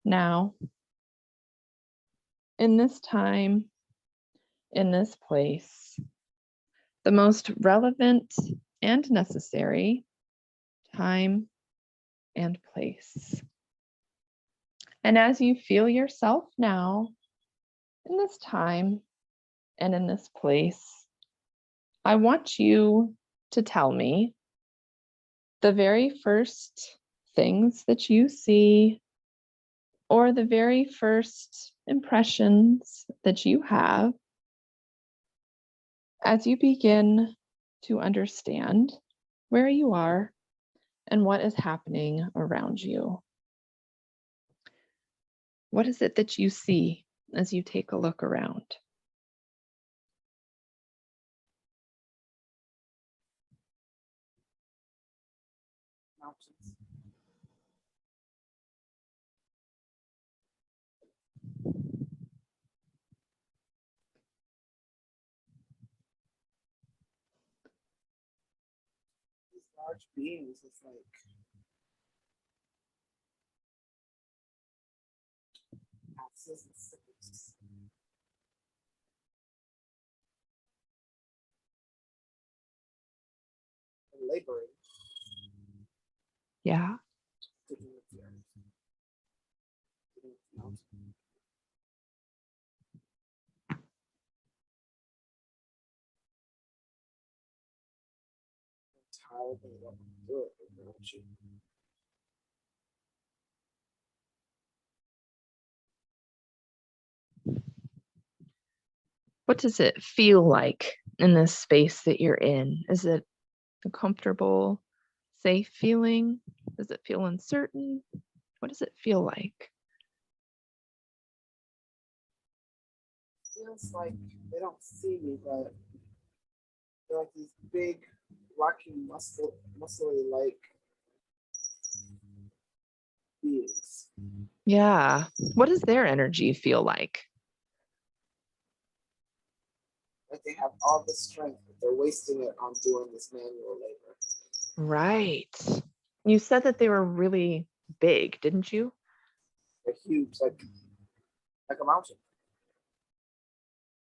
Now, in this time, in this place, the most relevant and necessary time and place. And as you feel yourself now, in this time and in this place, I want you to tell me the very first things that you see, or the very first impressions that you have as you begin to understand where you are and what is happening around you. What is it that you see as you take a look around? Mountains. These large beings, it's like axes and sickles. And laboring. Yeah. Digging with the earth. Digging with the mountain. Tired and don't do it, don't you? What does it feel like in this space that you're in? Is it a comfortable, safe feeling? Does it feel uncertain? What does it feel like? Feels like they don't see me, but they're like these big, rocky, muscly like beings. Yeah. What does their energy feel like? Like they have all this strength, but they're wasting it on doing this manual labor. Right. You said that they were really big, didn't you? They're huge, like a mountain.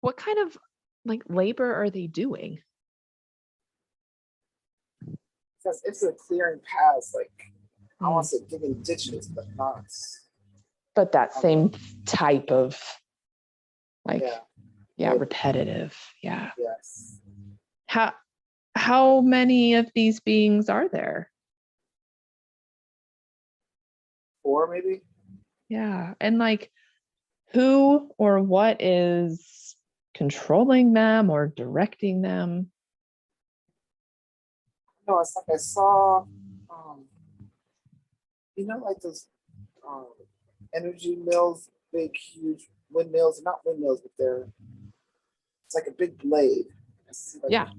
What kind of like labor are they doing? Because if they're clearing paths, like I want to say digging ditches, but not. But that same type of like, yeah, repetitive. Yeah. Yes. How many of these beings are there? 4 maybe. Yeah. And like who or what is controlling them or directing them? No, it's like I saw, like those energy mills, big, huge windmills. Not windmills, but it's like a big blade. It's like Yeah.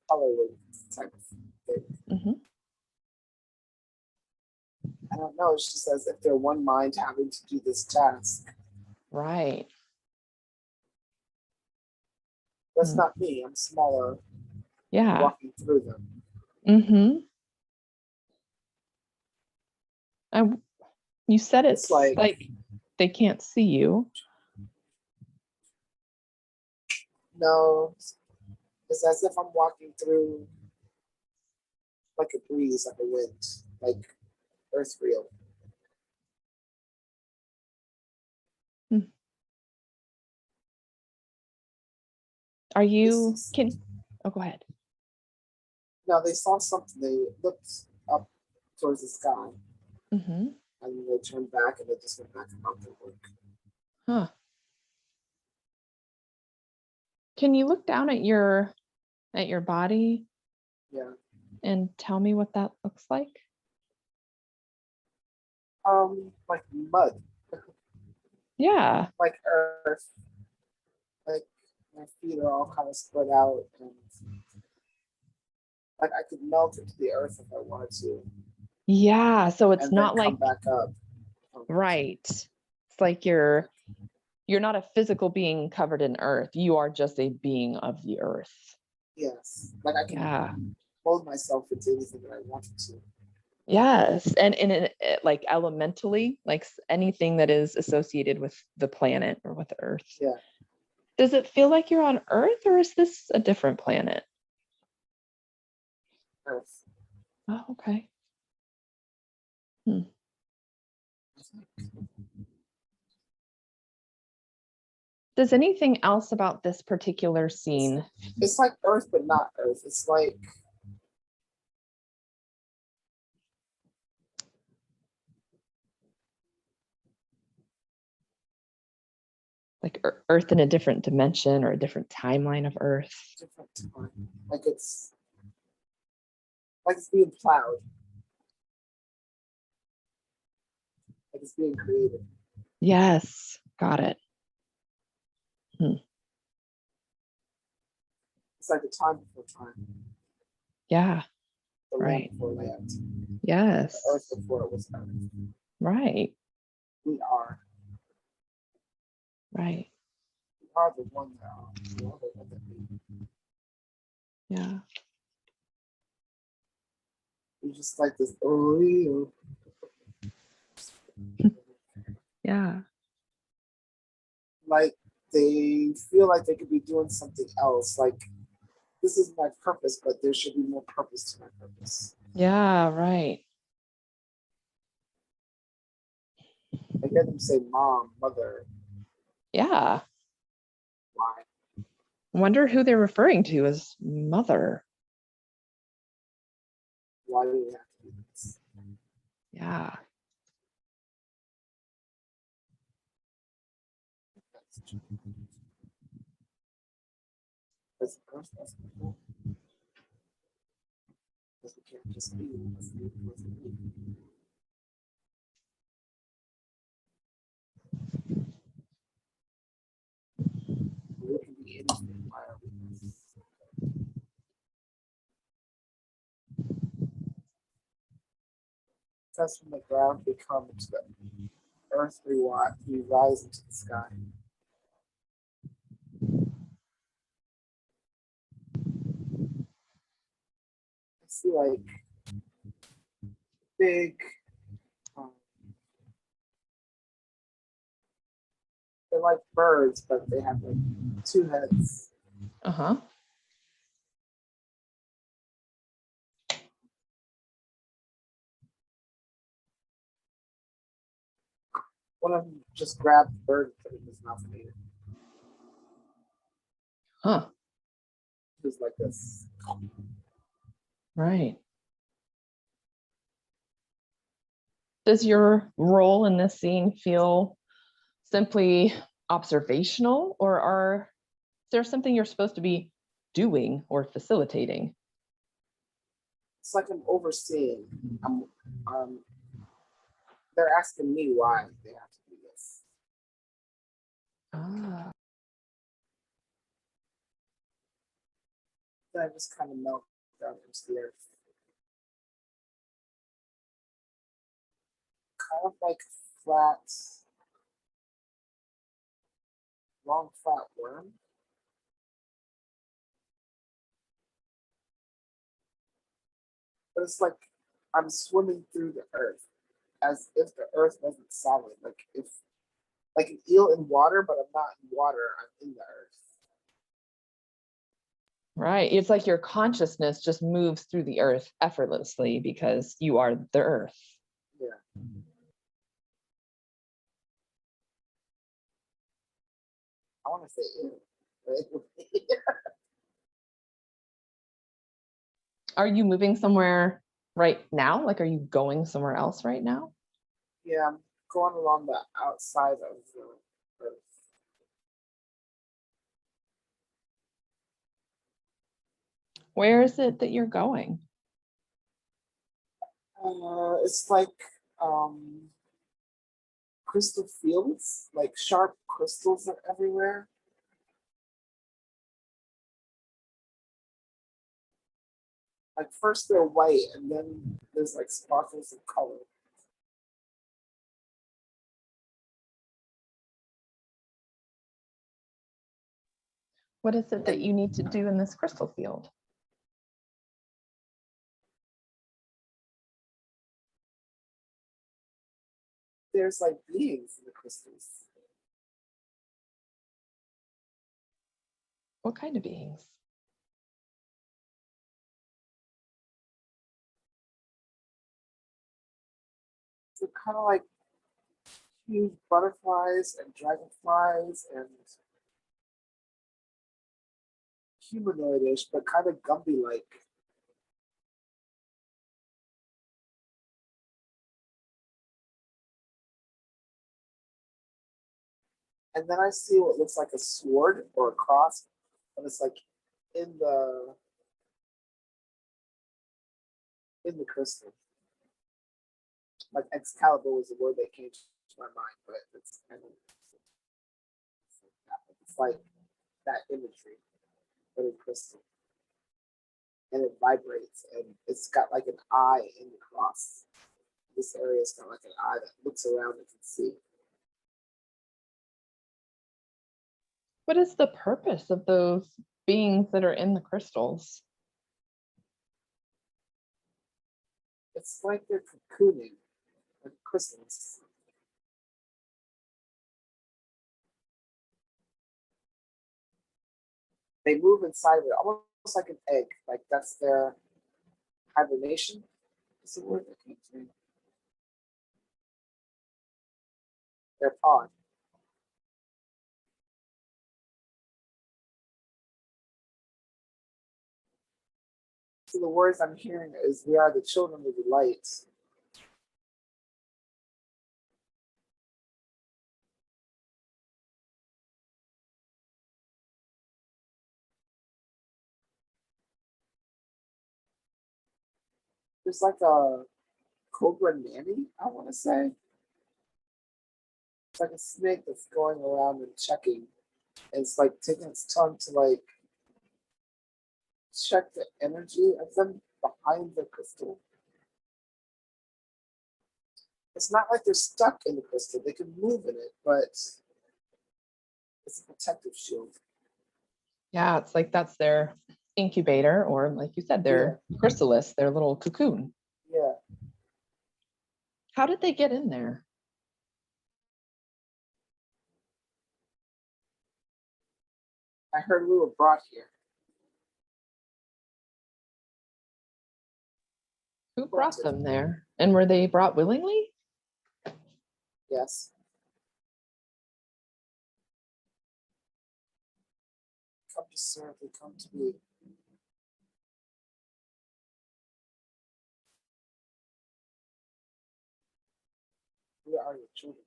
Hollywood type of thing. Mm-hmm. I don't know. It's just as if they're one mind having to do this task. Right. That's not me. I'm smaller. Yeah. Walking through them. Mm-hmm. You said it's like they can't see you. No, it's as if I'm walking through like a breeze, like a wind, like earth real. Are you go ahead. No, they saw something. They looked up towards the sky. Mm-hmm. And they turned back and they just went back about their work. Huh. Can you look down at your body? Yeah. And tell me what that looks like? Like mud. Yeah. Like earth. Like my feet are all kind of spread out and like I could melt into the earth if I wanted to. Yeah. So it's not like come back up. Right. It's like you're not a physical being covered in earth. You are just a being of the earth. Yes. Like I can mold myself into anything that I wanted to. Yes, and like elementally, like anything that is associated with the planet or with Earth. Yeah. Does it feel like you're on Earth, or is this a different planet? Earth. Oh, okay. Hmm. Does anything else about this particular scene? It's like Earth, but not Earth. It's like Like Earth in a different dimension or a different timeline of Earth? different time. Like it's being plowed. Like it's being created. Yes, got it. It's like the time before time. Yeah, The right. land before land. Yes. The Earth before it was Earth. Right. We are. Right. We are the one that are. We are the one that be. Yeah. We just like this. Oh, Yeah. like they feel like they could be doing something else. Like this is my purpose, but there should be more purpose to my purpose. Yeah, right. I hear them say mom, mother. Yeah. Why? Wonder who they're referring to as mother. Why do we have to do this? Yeah. Because Earth doesn't know. Because we can't just be. We can be anything. Why are we? Because from the ground we come to the earth, we rise into the sky. I see like big, um, they're like birds, but they have like two heads. Uh-huh. One of them just grabbed the bird and put it in his mouth and ate it. Huh. It was like this. Right. Does your role in this scene feel simply observational, or is there something you're supposed to be doing or facilitating? It's like I'm overseeing. Um, they're asking me why they have to do this. Ah. Then I just kind of melt down into the earth. Kind of like a flat, long, flat worm. But it's like I'm swimming through the earth as if the earth wasn't solid. Like an eel in water, but I'm not in water, I'm in the earth. Right. It's like your consciousness just moves through the earth effortlessly because you are the earth. Yeah. I want to say ew. Are you moving somewhere right now? Like, are you going somewhere else right now? Yeah, I'm going along the outside of the earth. Where is it that you're going? It's like crystal fields, like sharp crystals are everywhere. Like first they're white, and then there's like sparkles of color. What is it that you need to do in this crystal field? there's like beings in the crystals. What kind of beings? They're kind of like huge butterflies and dragonflies and humanoidish, but kind of Gumby-like. And then I see what looks like a sword or a cross, and it's like in the crystal. Like Excalibur was the word that came to my mind, but it's kind of it's like that imagery, but in crystal. And it vibrates, and it's got like an eye in the cross. This area's got like an eye that looks around and can see. What is the purpose of those beings that are in the crystals? It's like they're cocooning, like crystals. They move inside of it, almost like an egg. Like that's their hibernation. Is the word that came to me. Their pod. So the words I'm hearing is, "We are the children of the light." There's like a cobra nanny, I want to say. It's like a snake that's going around and checking. And it's like taking its tongue to like check the energy of them behind the crystal. It's not like they're stuck in the crystal. They can move in it, but it's a protective shield. Yeah, it's like that's their incubator, or like you said, their chrysalis, their little cocoon. Yeah. How did they get in there? I heard we were brought here. Who brought them there? And were they brought willingly? Yes. Come to serve, they come to be. We are your children.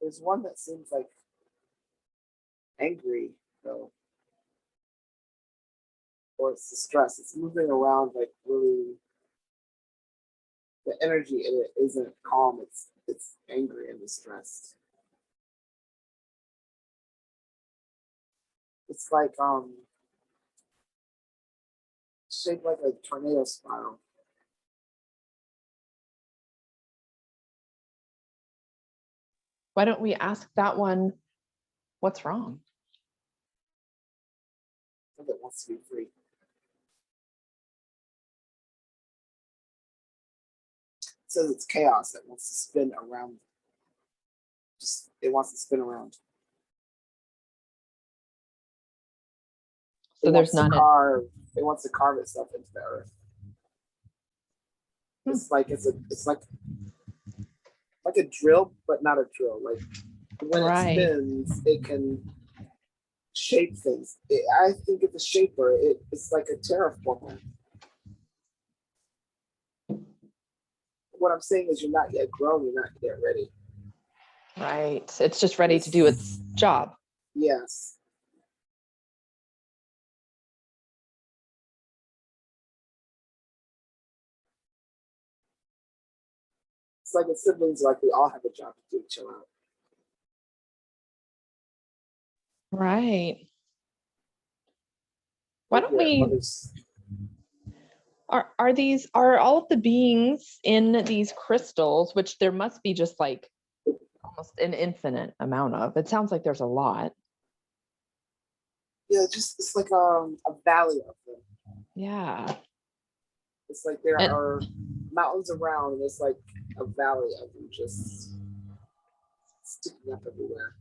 There's one that seems like angry, though. Or it's distressed. It's moving around like really. The energy in it isn't calm, it's angry and distressed. It's like shaped like a tornado spiral. Why don't we ask that one, what's wrong? That wants to be free. It says it's chaos that wants to spin around. Just it wants to spin around. So there's not it wants to carve itself into the earth. It's like it's like a drill, but not a drill. Like when it spins, it can shape things. I think it's a shaper. It's like a terraformer. What I'm saying is, you're not yet grown. You're not yet ready. Right. It's just ready to do its job. Yes. It's like as siblings, like we all have a job to do. Chill out. Right. Why don't we are all of the beings in these crystals, which there must be just like almost an infinite amount of. It sounds like there's a lot. Yeah, just it's like a valley of them. Yeah. It's like there And, are mountains around, and it's like a valley of them just sticking up everywhere.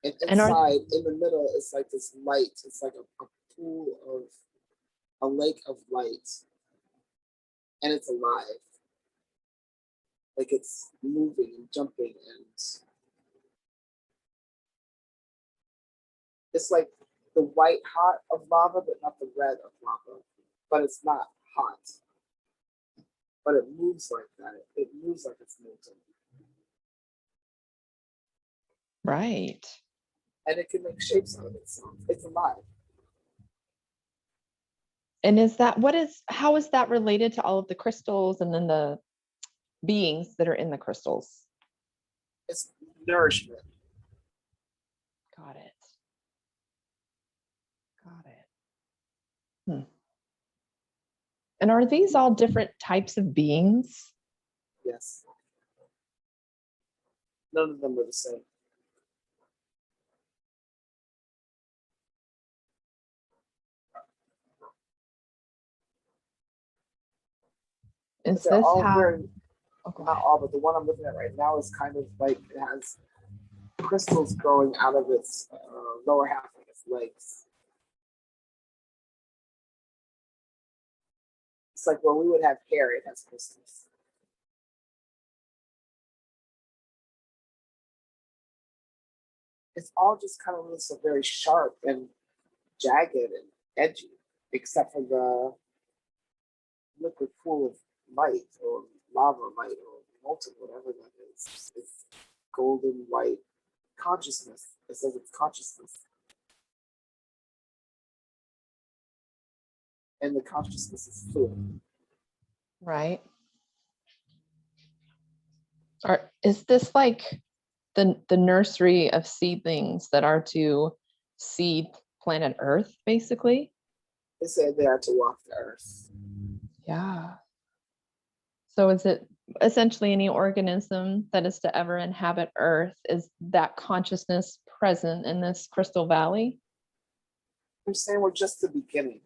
And and are inside, in the middle, it's like this light. It's like a pool of a lake of light, and it's alive. Like it's moving and jumping, and it's like the white hot of lava, but not the red of lava. But it's not hot. But it moves like that. It moves like it's molten. right. And it can make shapes out of itself. It's alive. And how is that related to all of the crystals and then the beings that are in the crystals? It's nourishment. Got it. Got it. Hmm. And are these all different types of beings? Yes. None of them are the same. Is They're this all how? very, Oh, go not ahead. all, but the one I'm looking at right now is kind of like it has crystals growing out of its lower half of its legs. It's like where we would have hair, it has crystals. It's all just kind of looks so very sharp and jagged and edgy, except for the liquid pool of light or lava light or molten, whatever that is. It's golden white consciousness. It says it's consciousness. And the consciousness is fluid. Right. Is this like the nursery of seedlings that are to seed planet Earth, basically? They said they are to walk the earth. Yeah. So is it essentially any organism that is to ever inhabit Earth? Is that consciousness present in this crystal valley? I'm saying we're just the beginning.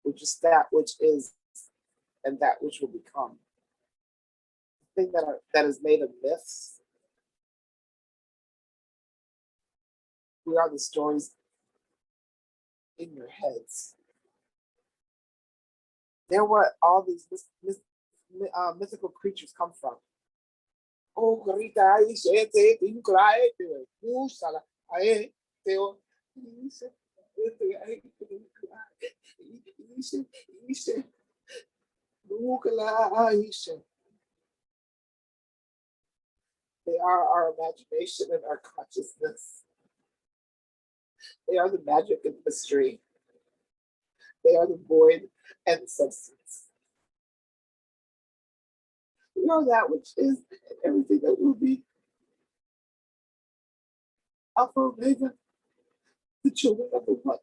We're just that which is and that which will become. The thing that is made of myths. We are the stories in your heads. They're what all these mythical creatures come from. Oh, they are our imagination and our consciousness. They are the magic and mystery. They are the void and the substance. We are that which is and everything that will be. Alpha Omega, the children of the one.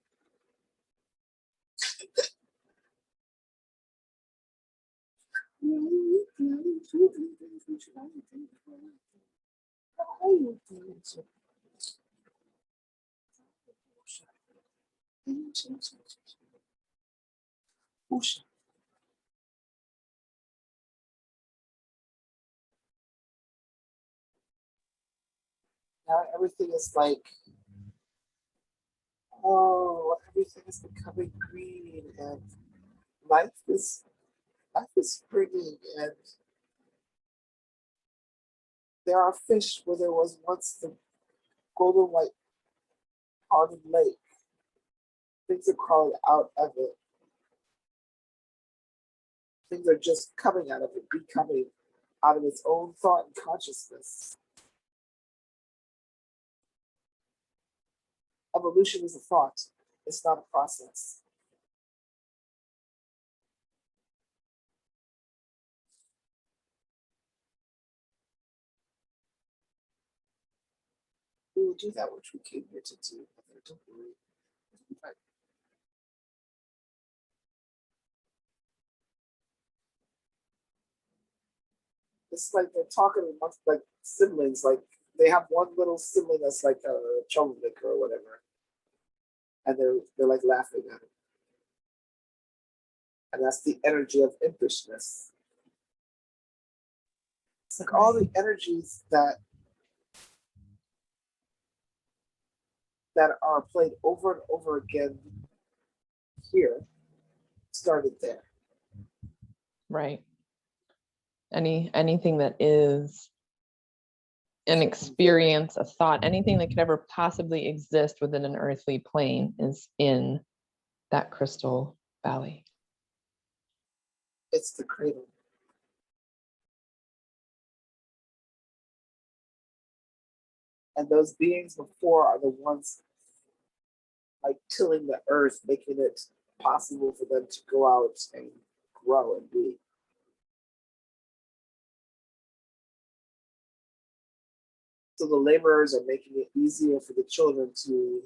Now everything is like, oh, everything is becoming green and life is springing and there are fish where there was once the golden white pond lake. Things are crawling out of it. Things are just coming out of it, becoming out of its own thought and consciousness. Evolution is a thought. It's not a process. We will do that which we came here to do. Don't worry. It's like they're talking amongst like siblings. Like they have one little sibling that's like a troublemaker or whatever, and they're like laughing at him. And that's the energy of impishness. It's like all the energies that are played over and over again here started there. Right. Anything that is an experience, a thought, anything that could ever possibly exist within an earthly plane is in that crystal valley. It's the cradle. And those beings before are the ones like tilling the earth, making it possible for them to go out and grow and be. So the laborers are making it easier for the children to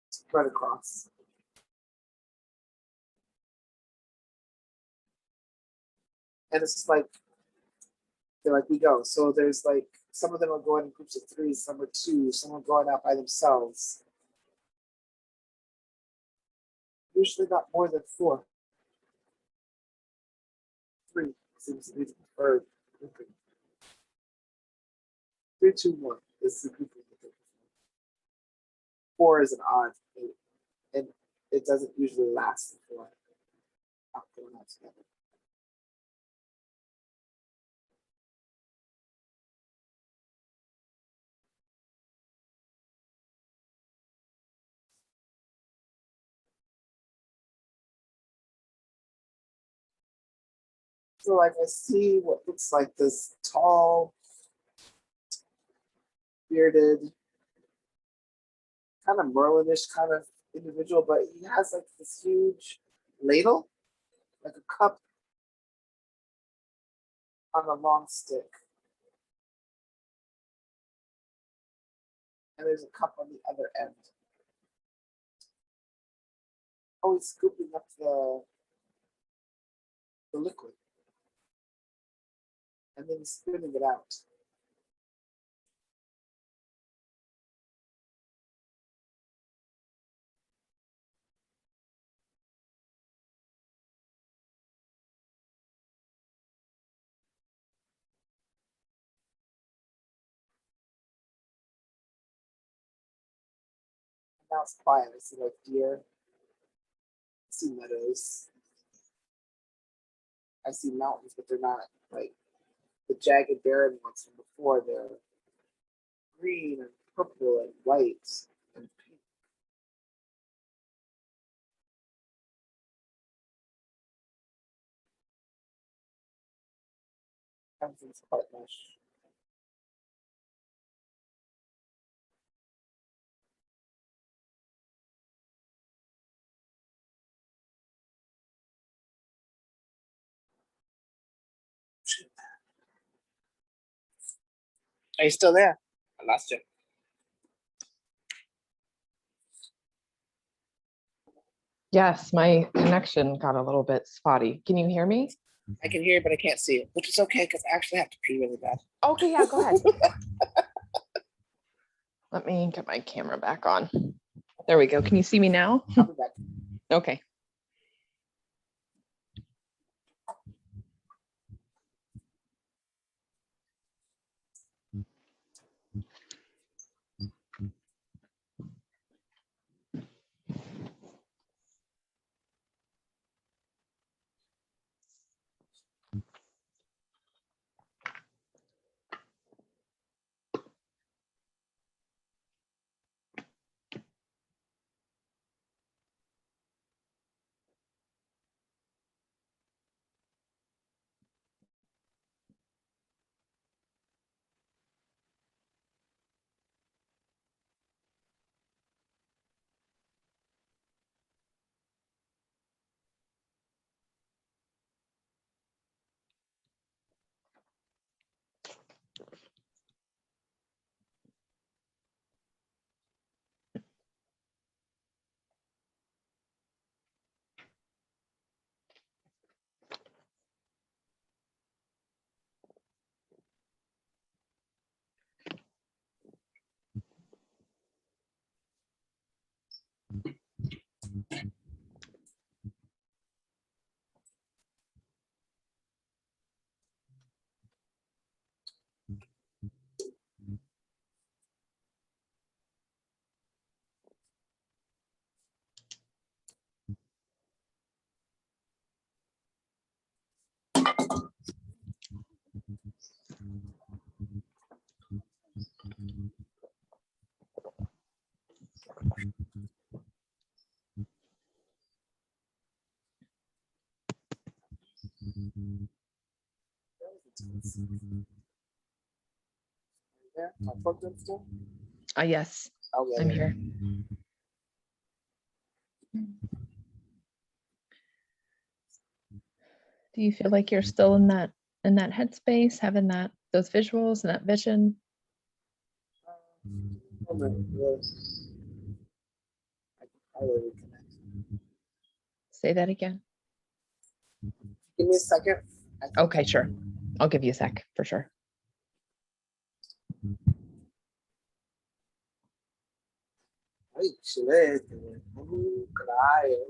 spread across. And it's just like, they're like, we go. So there's like, some of them are going in groups of 3, some are 2, some are going out by themselves. Usually not more than 4. 3 seems to be the preferred grouping. 3, 2, 1 is the grouping. 4 is an odd, and it doesn't usually last before not going out together. So like I see what looks like this tall, bearded, kind of Merlinish kind of individual, but he has like this huge ladle, like a cup on a long stick. And there's a cup on the other end. Oh, he's scooping up the liquid. And then he's spitting it out. And now it's quiet. I see like deer. I see meadows. I see mountains, but they're not like the jagged barren ones from before. They're green and purple and white and pink. Everything's quite lush. Are you still there? I lost you. Yes, my connection got a little bit spotty. Can you hear me? I can hear you, but I can't see it, which is okay because I actually have to pee really bad. Okay, yeah, go ahead. Let me get my camera back on. There we go. Can you see me now? I'll be back. Okay. Yeah, I plugged in still. Yes, Oh yeah, I'm yeah. here. Do you feel like you're still in that headspace, having those visuals and that vision? I will reconnect. Say that again. Give me a second. Okay, sure. I'll give you a sec for sure. Ai, excelente. Caralho.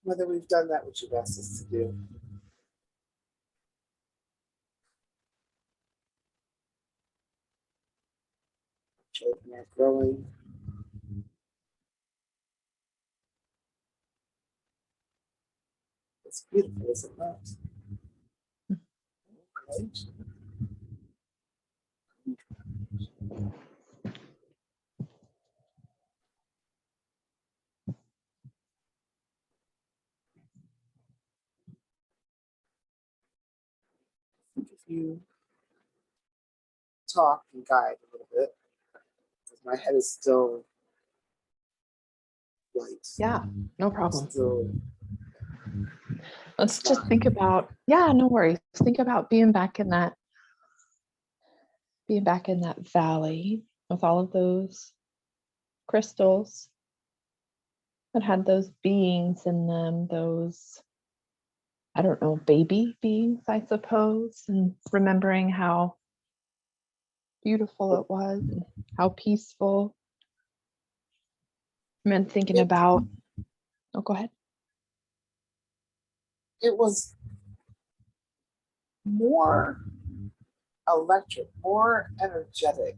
Whether we've done that, what you've asked us to do. Children are growing. It's beautiful, is it not? Great. If you talk and guide a little bit, because my head is still light. Yeah, no problem. Still, Let's just think about, yeah, no worries. Think about being back in that valley with all of those crystals that had those beings in them, those, I don't know, baby beings, I suppose, and remembering how beautiful it was and how peaceful. And then thinking about, oh, go ahead. it was more electric, more energetic.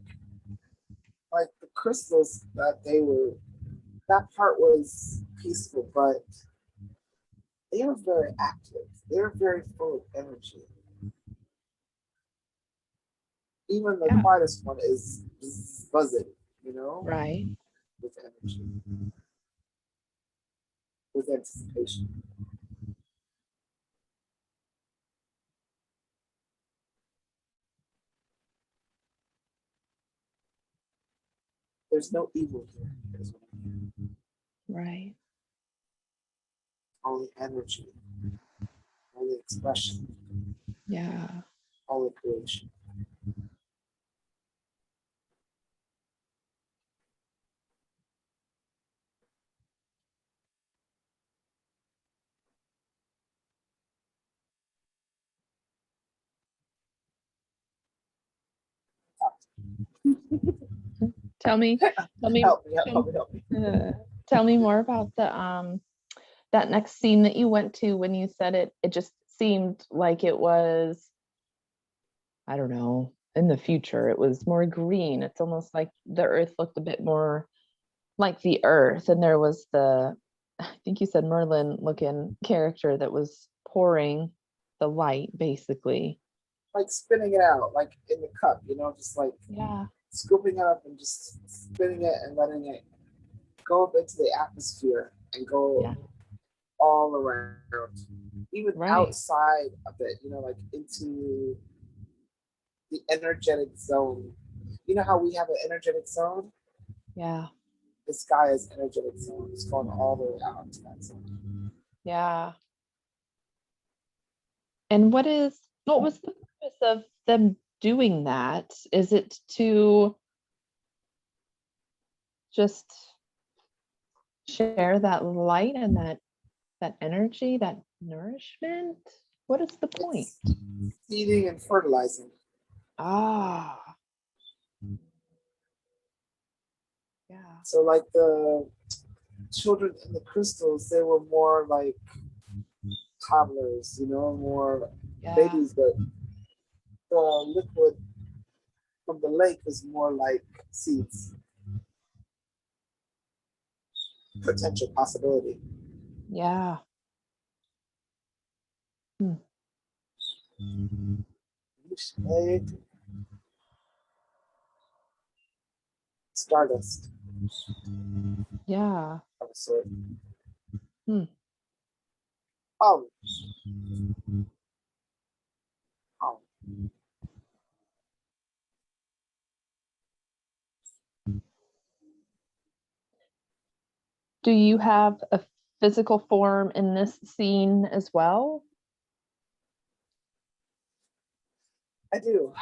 Like the crystals that that part was peaceful, but they were very active. They were very full of energy. Even the quietest one is buzzing, Right. with energy, with anticipation. There's no evil here. There's Right. only energy, only expression, Yeah. only creation. Tell me, Help me, help me, help me. tell me more about that next scene that you went to when you said it just seemed like it was, I don't know, in the future. It was more green. It's almost like the earth looked a bit more like the earth. And there was I think you said Merlin looking character that was pouring the light, basically. Like spinning it out, like in the cup, just like Yeah. scooping it up and just spinning it and letting it go up into the atmosphere and go all around, even outside of it, like into the energetic zone. You know how we have an energetic zone? Yeah. The sky is energetic zone. It's going all the way out to that zone. Yeah. And what was the purpose of them doing that? Is it to just share that light and that energy, that nourishment? What is the point? It's feeding and fertilizing. Ah. Yeah. So like the children in the crystals, they were more like toddlers, more babies, but the liquid from the lake is more like seeds. Potential possibility. Yeah. Stardust Yeah. of a sort. Hmm. Oh. Oh. Do you have a physical form in this scene as well? I do.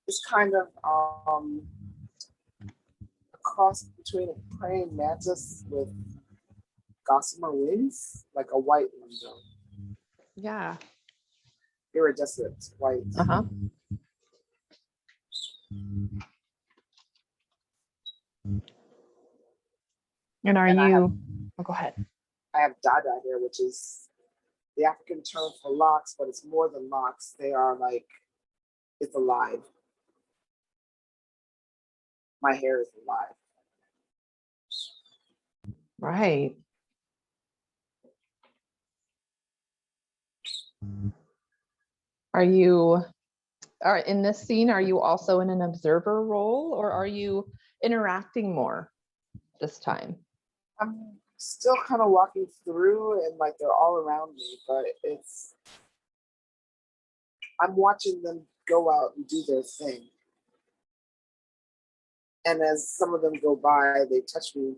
It's kind of a cross between a praying mantis with gossamer wings, like a white one though. Yeah. Iridescent white. Uh-huh. And are And you, oh, go ahead. I have dada here, which is the African term for locks, but it's more than locks. They are like, it's alive. My hair is alive. Right. Are in this scene, are you also in an observer role, or are you interacting more this time? I'm still kind of walking through and like they're all around me, but I'm watching them go out and do their thing. And as some of them go by, they touch me,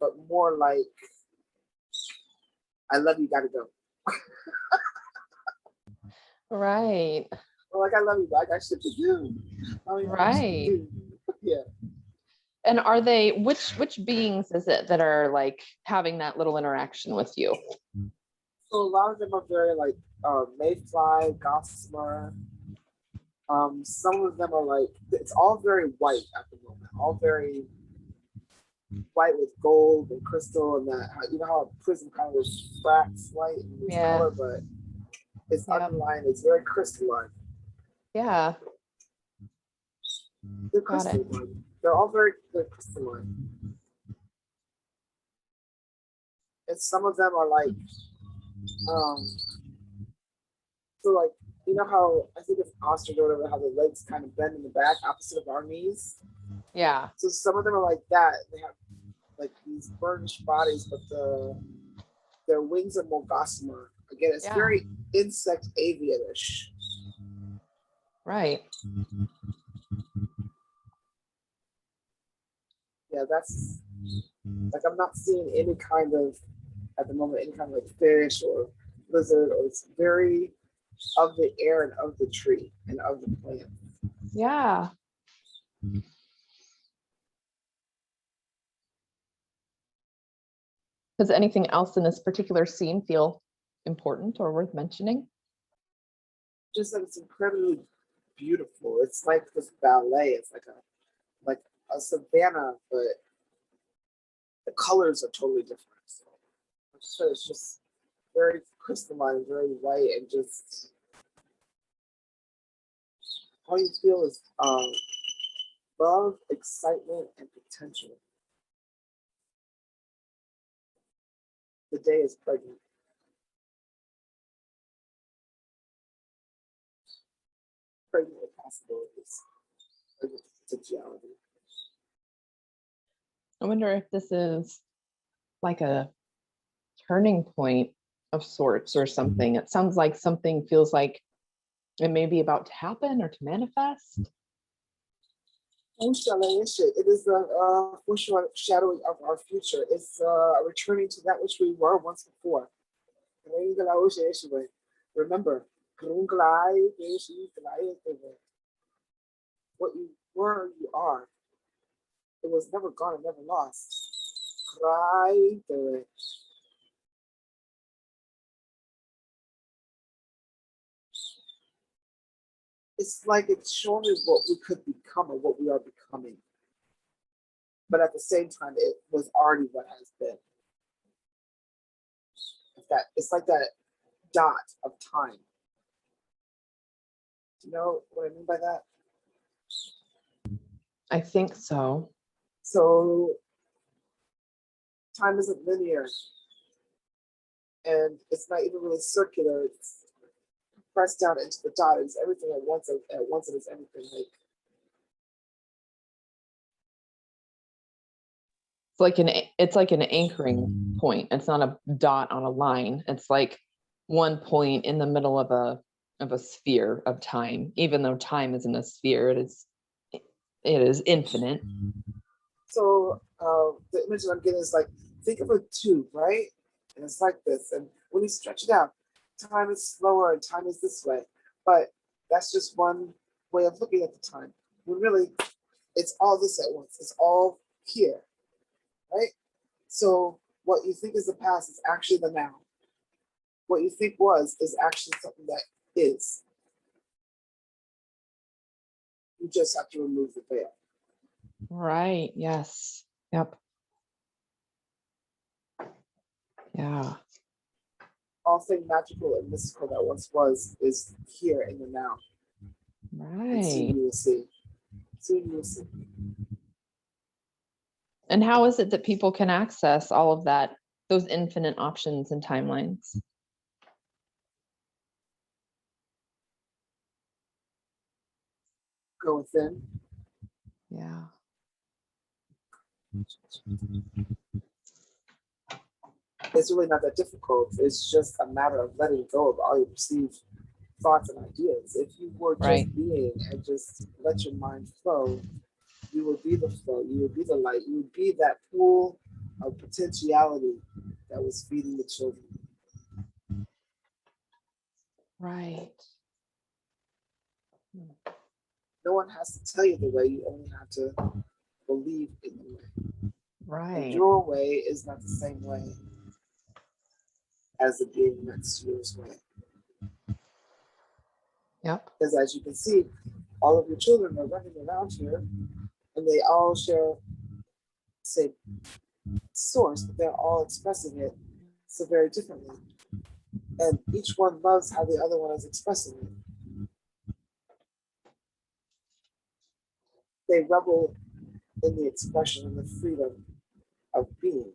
but more like, I love you, gotta go. Right. Or like, I love you, but I got shit to do. Right. Yeah. And are they, which beings is it that are like having that little interaction with you? So a lot of them are very like mayfly, gossamer. Some of them are like, it's all very white at the moment, all very white with gold and crystal and that, you know how a prism kind of refracts light and loses color, but its underlying is very crystalline. Yeah. They're crystalline. They're all they're crystalline. And some of them are like, so like, you know how I think it's ostrich or whatever, how the legs kind of bend in the back opposite of our knees. Yeah. So some of them are like that. They have like these burnished bodies, but their wings are more gossamer. Again, it's very insect avian-ish. Right. Yeah, that's like, I'm not seeing any kind of, at the moment, any kind of like fish or lizard, or it's very of the air and of the tree and of the plant. Yeah. Does anything else in this particular scene feel important or worth mentioning? Just that it's incredibly beautiful. It's like this ballet. It's like a savanna, but the colors are totally different. So it's just very crystalline, very white, and just all you feel is love, excitement, and potential. The day is pregnant. Pregnant with possibilities. Pregnant with potentiality. I wonder if this is like a turning point of sorts or something. It sounds like something feels like it may be about to happen or to manifest. It is the foreshadowing of our future. It's returning to that which we were once before. Remember, what you were, you are. It was never gone and never lost. It's like it's showing me what we could become or what we are becoming. But at the same time, it was already what has been. It's like that dot of time. You know what I mean by that? I think so. So time isn't linear, and it's not even really circular. It's pressed down into the dot. It's everything at once. At once, it is everything. Like It's like an anchoring point. It's not a dot on a line. It's like one point in the middle of a sphere of time. Even though time isn't a sphere, it is infinite. so, the image that I'm getting is like, think of a tube, right? And it's like this. And when you stretch it out, time is slower and time is this way. But that's just one way of looking at the time. When really, it's all this at once. It's all here, right? So what you think is the past is actually the now. What you think was is actually something that is. You just have to remove the veil. Right. Yes. Yep. Yeah. All thing magical and mystical that once was is here in the now. And soon Right. you will see. Soon you will see. And how is it that people can access all of that, those infinite options and timelines? Go within. Yeah. It's really not that difficult. It's just a matter of letting go of all your perceived thoughts and ideas. If you were just Right. being and just let your mind flow, you would be the flow, you would be the light, you would be that pool of potentiality that was feeding the children. Right. No one has to tell you the way, you only have to believe in the way. And Right. your way is not the same way as the being next to yours way. Yep. Because as you can see, all of your children are running around here and they all share the same source, but they're all expressing it so very differently. And each one loves how the other one is expressing it. They revel in the expression and the freedom of being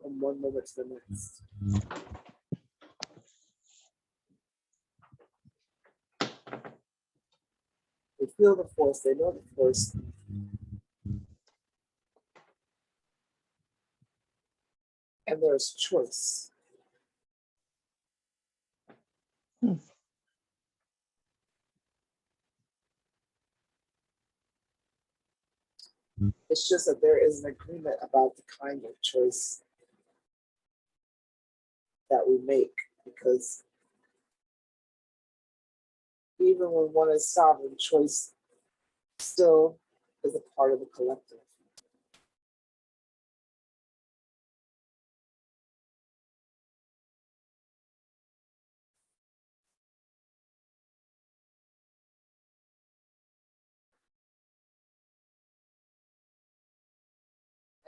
from one moment to the next. They feel the force, they know the force. And there's choice. Hmm. It's just that there is an agreement about the kind of choice that we make, because even when one is sovereign, choice still is a part of the collective.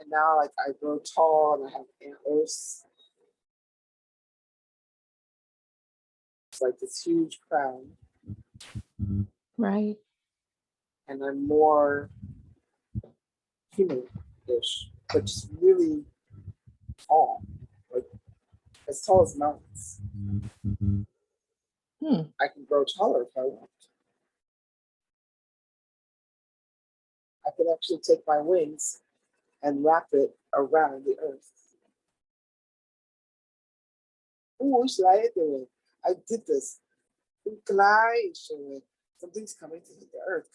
And now, like, I grow tall and I have antlers. It's like this huge crown, Right. and I'm more human-ish, but just really tall, like as tall as mountains. Hmm. I can grow taller if I want. I can actually take my wings and wrap it around the earth. Oh, doing? I did this. Something's coming to hit the earth.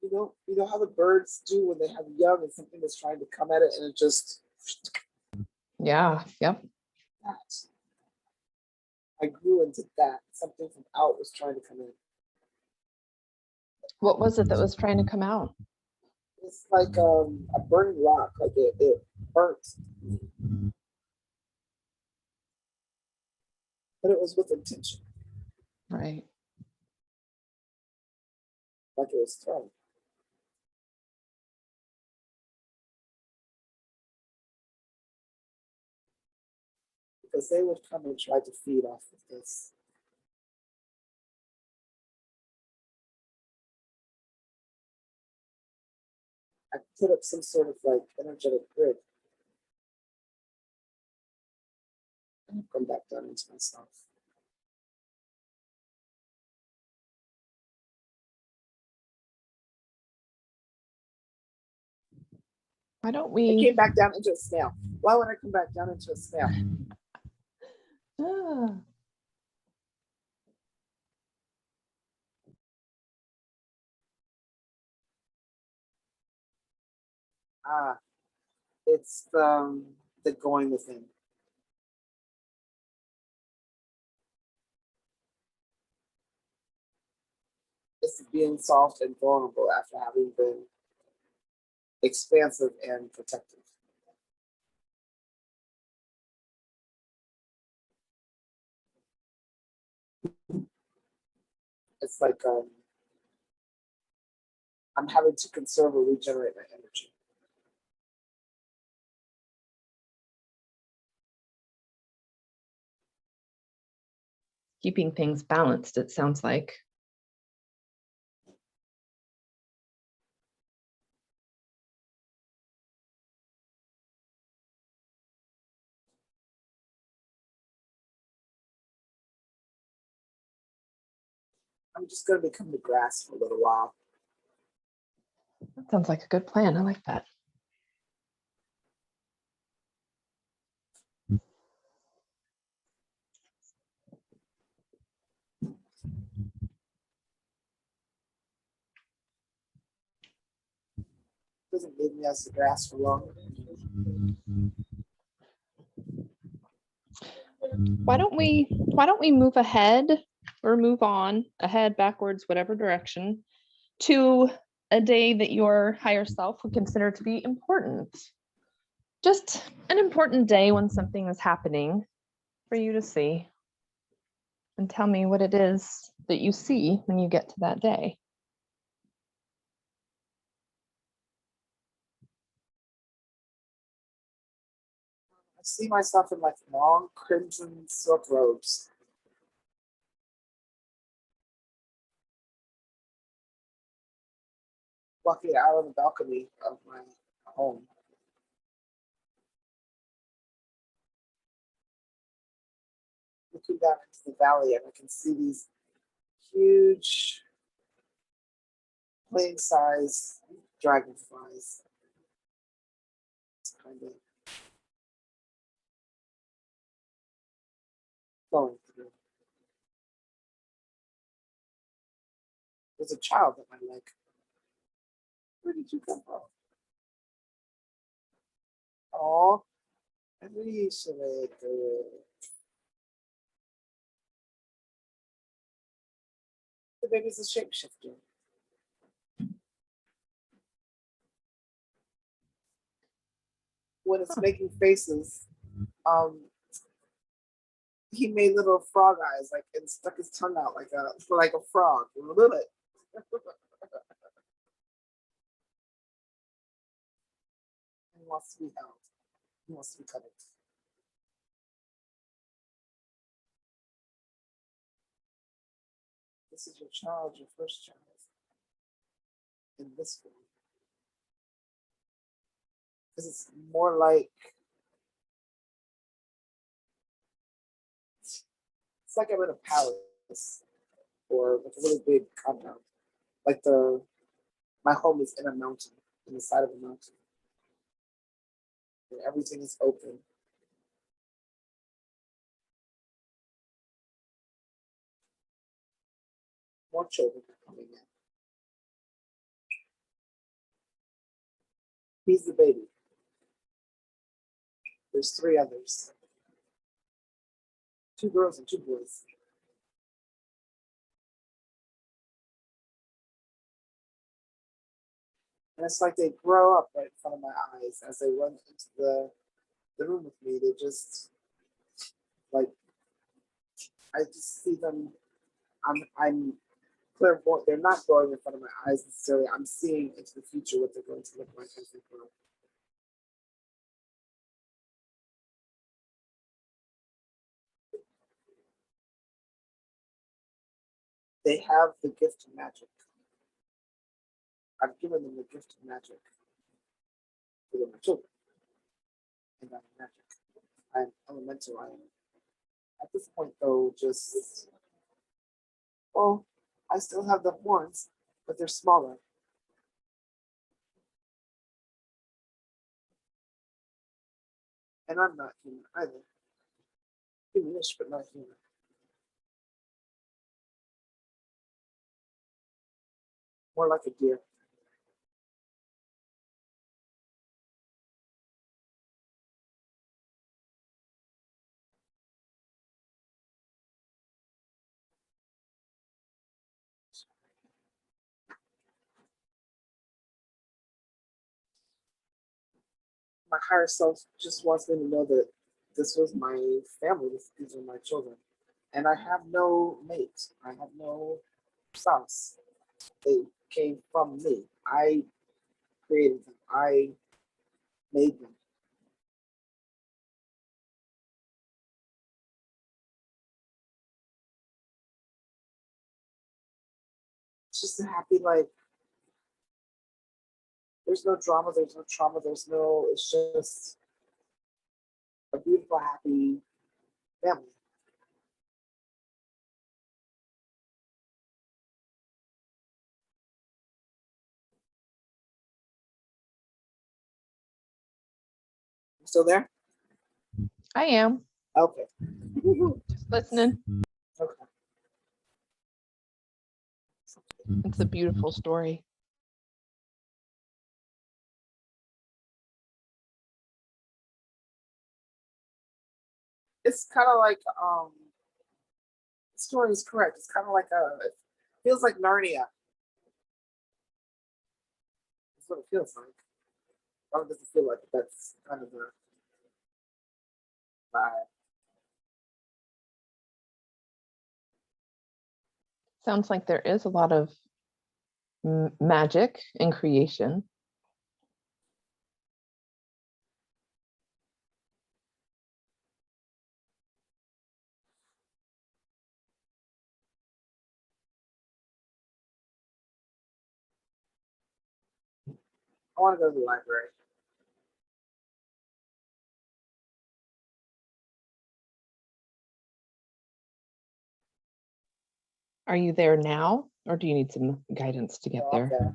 You know how the birds do when they have young and something is trying to come at it and it just Yeah. Yep. that. I grew into that. Something from out was trying to come in. What was it that was trying to come out? It's like a burning rock, like it burnt. But it was with intention, Right. like it was thrown. because they would come and try to feed off of this. I put up some sort of like energetic grid. And come back down into myself. Why don't I we? came back down into a snail. Why would I come back down into a snail? It's the going within. It's being soft and vulnerable after having been expansive and protective. It's like I'm having to conserve or regenerate my energy. Keeping things balanced, it sounds like. I'm just going to become the grass for a little while. That sounds like a good plan. I like that. Doesn't leave me as the grass for long. Why don't we move ahead or move on, ahead, backwards, whatever direction, to a day that your higher self would consider to be important. Just an important day when something is happening for you to see. And tell me what it is that you see when you get to that day. I see myself in like long crimson silk robes. Walking out on the balcony of my home. Looking down into the valley, and I can see these huge plain size dragonflies. It's kind of going through. There's a child at my leg. Where did you come from? Oh, the baby's a shapeshifter. When it's making faces, he made little frog eyes, like, and stuck his tongue out like a frog. Little bit. He wants to be held. He wants to be cuddled. This is your child, your first child, in this form. Because it's more like, it's like I'm in a palace or like a really big compound. Like my home is in a mountain, in the side of a mountain. And everything is open. More children are coming in. He's the baby. There's 3 others. 2 girls and 2 boys. And it's like they grow up right in front of my eyes as they run into the room with me. They just, like, I just see them. I'm clairvoyant. They're not growing in front of my eyes necessarily. I'm seeing into the future what they're going to look like as they grow. They have the gift of magic. I've given them the gift of magic. For my children. And I'm magic. I'm elemental. I am. At this point, though, just well, I still have the horns, but they're smaller. And I'm not human either. Humanish, but not human. More like a deer. My higher self just wants me to know that this was my family. These are my children. And I have no mate. I have no spouse. They came from me. I created them. I made them. It's just a happy life. There's no drama, there's no trauma, it's just a beautiful, happy family. You still there? I am. Okay. Just listening. Okay. It's a beautiful story. It's kind of like the story is correct. It's kind of like it feels like Narnia. That's what it feels like. Or does it feel like that's kind of the vibe? Sounds like there is a lot of magic in creation. I want to go to the library. Are you there now, or do you need some guidance to get there? Okay.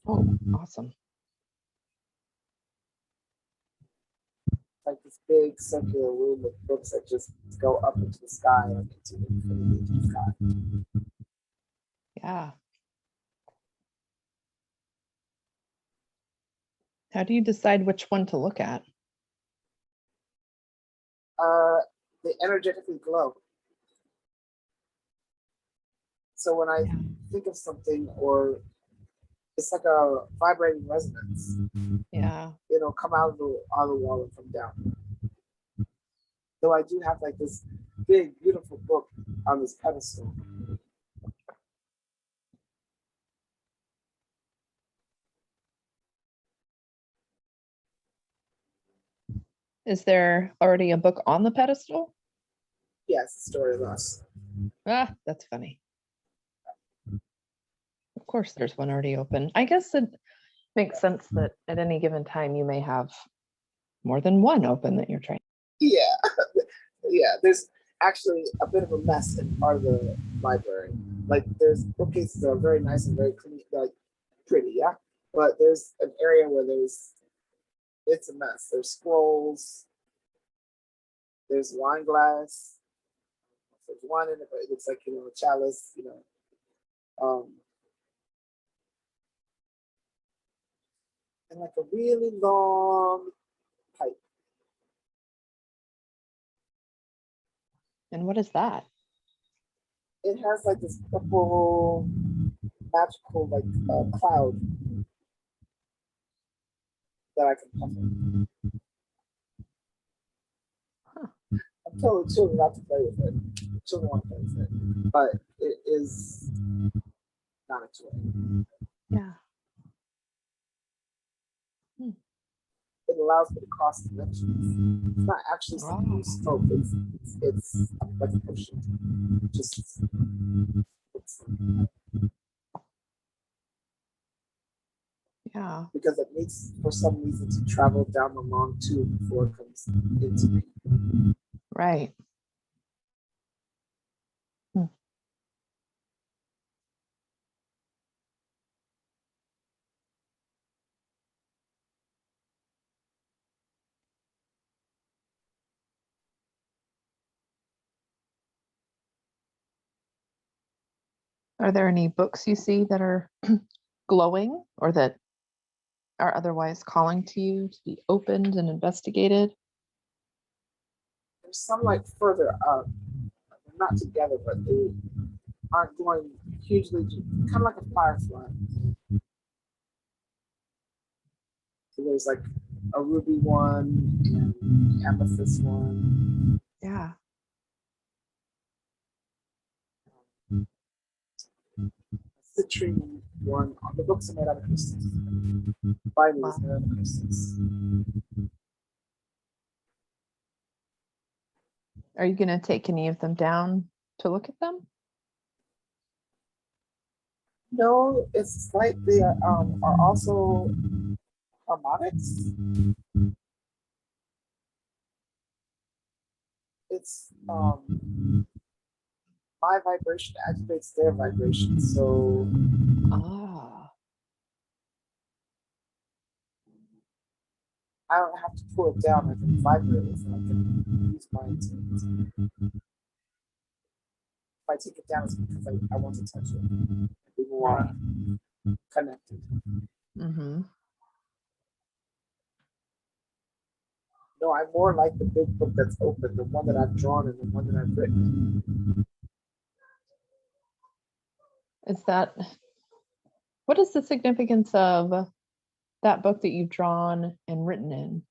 Oh, awesome. Like this big circular room with books that just go up into the sky and into the sky. Yeah. How do you decide which one to look at? They energetically glow. So when I think of something, or it's like a vibrating resonance, Yeah. it'll come out of the wall and come down. Though I do have like this big, beautiful book on this pedestal. Is there already a book on the pedestal? Yes, the story of us. Ah, that's funny. Of course, there's one already open. I guess it makes sense that at any given time you may have more than one open that you're trying. Yeah, yeah. There's actually a bit of a mess in part of the library. Like there's bookcases that are very nice and very clean, like pretty, yeah. But there's an area where it's a mess. There's scrolls. There's wine glass. There's wine in it, but it looks like a chalice. And like a really long pipe. And what is that? It has like this purple magical like cloud that I can puff in. Huh. I'm telling children not to play with it. Children want to play with it, but it is not a toy. Yeah. It allows me to cross dimensions. It's not actually something you smoke. It's like a potion. Just it's like, Yeah. because it needs for some reason to travel down the long tube before it comes into me. Right. Hmm. Are there any books you see that are glowing or that are otherwise calling to you to be opened and investigated? There's some like further up. They're not together, but they aren't going hugely, kind of like a firefly. So there's like a ruby one and amethyst one. Yeah. Citrine one. The books are made out of crystals. Bible Wow. is made out of crystals. Are you going to take any of them down to look at them? No, it's like they are also harmonics. It's my vibration activates their vibration, so Ah, I don't have to pull it down. I can vibrate with it. I can use mine to. If I take it down, it's because I want to touch it. Be more connected. mm-hmm. No, I more like the big book that's open, the one that I've drawn and the one that I've written. Is that, what is the significance of that book that you've drawn and written in?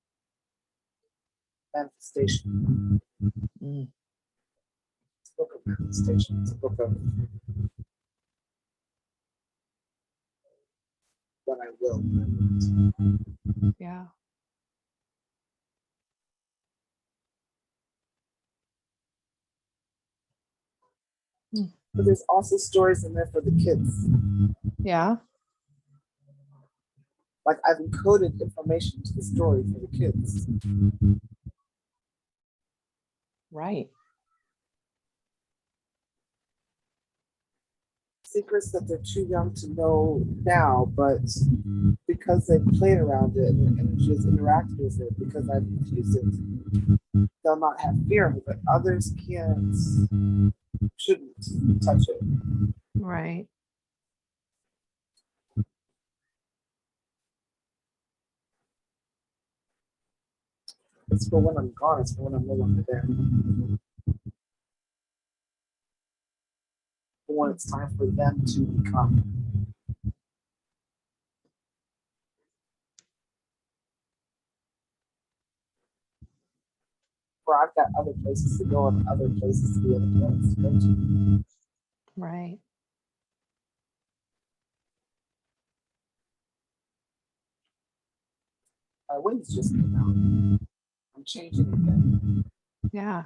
Manifestation. Mm, It's a book of manifestation. It's a book of what I will. yeah. But there's also stories in there for the kids. Yeah. Like I've encoded information to the story for the kids. Right. Secrets that they're too young to know now, but because they've played around it and the energy has interacted with it, because I've infused it, they'll not have fear of it, but others shouldn't touch it. Right. It's for when I'm gone, it's for when I'm no longer there. For when it's time for them to become. Where I've got other places to go and other places to be other planets to go to. Right. My wings just came out. I'm changing again. Yeah.